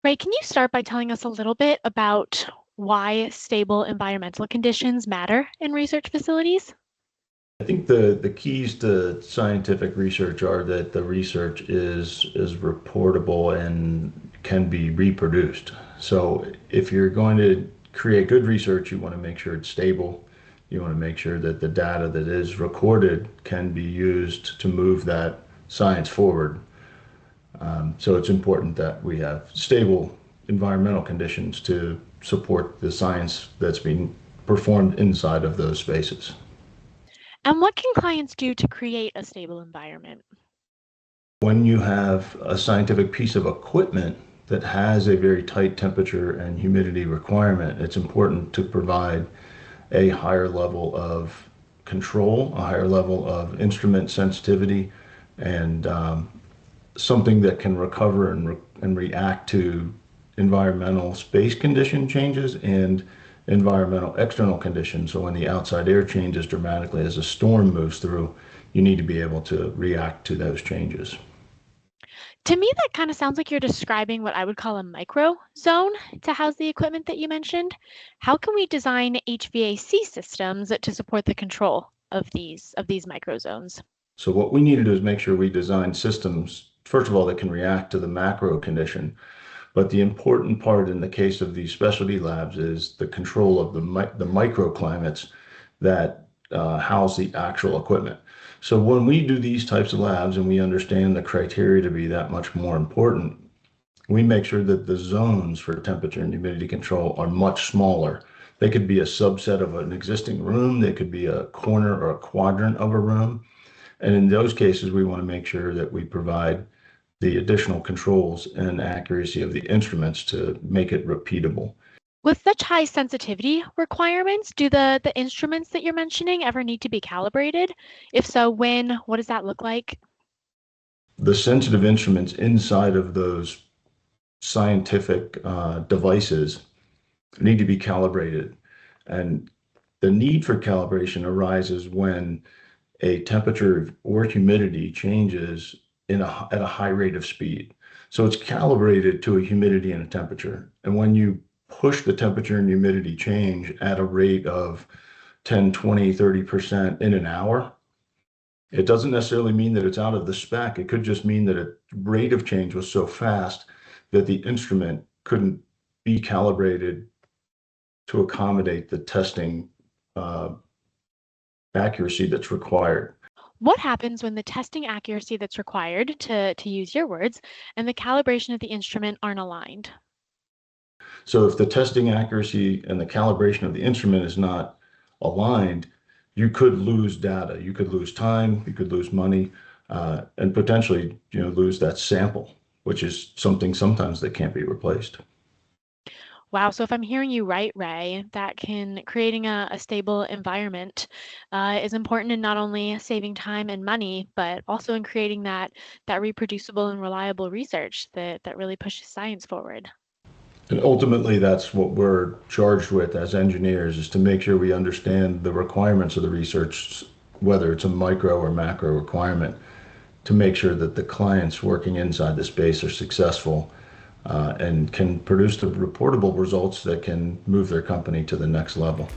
Ray, can you start by telling us a little bit about why stable environmental conditions matter in research facilities? I think the keys to scientific research are that the research is reportable and can be reproduced. So if you're going to create good research, you want to make sure it's stable. You want to make sure that the data that is recorded can be used to move that science forward. So it's important that we have stable environmental conditions to support the science that's being performed inside of those spaces. And what can clients do to create a stable environment? When you have a scientific piece of equipment that has a very tight temperature and humidity requirement, it's important to provide a higher level of control, a higher level of instrument sensitivity, and something that can recover and react to environmental space condition changes and environmental external conditions. So when the outside air changes dramatically as a storm moves through, you need to be able to react to those changes. To me, that kind of sounds like you're describing what I would call a micro zone to house the equipment that you mentioned. How can we design HVAC systems to support the control of these micro zones? So what we need to do is make sure we design systems, first of all, that can react to the macro condition. But the important part in the case of these specialty labs is the control of the microclimates that house the actual equipment. So when we do these types of labs and we understand the criteria to be that much more important, we make sure that the zones for temperature and humidity control are much smaller. They could be a subset of an existing room. They could be a corner or a quadrant of a room. And in those cases, we want to make sure that we provide the additional controls and accuracy of the instruments to make it repeatable. With such high sensitivity requirements, do the instruments that you're mentioning ever need to be calibrated? If so, when? What does that look like? The sensitive instruments inside of those scientific devices need to be calibrated. And the need for calibration arises when a temperature or humidity changes at a high rate of speed. So it's calibrated to a humidity and a temperature. And when you push the temperature and humidity change at a rate of 10, 20, 30% in an hour, it doesn't necessarily mean that it's out of the spec. It could just mean that a rate of change was so fast that the instrument couldn't be calibrated to accommodate the testing accuracy that's required. What happens when the testing accuracy that's required, to use your words, and the calibration of the instrument aren't aligned? So if the testing accuracy and the calibration of the instrument is not aligned, you could lose data, you could lose time, you could lose money, and potentially, lose that sample, which is something sometimes that can't be replaced. Wow, so if I'm hearing you right, Ray, that creating a stable environment is important in not only saving time and money, but also in creating that reproducible and reliable research that really pushes science forward. And ultimately, that's what we're charged with as engineers, is to make sure we understand the requirements of the research, whether it's a micro or macro requirement, to make sure that the clients working inside the space are successful and can produce the reportable results that can move their company to the next level.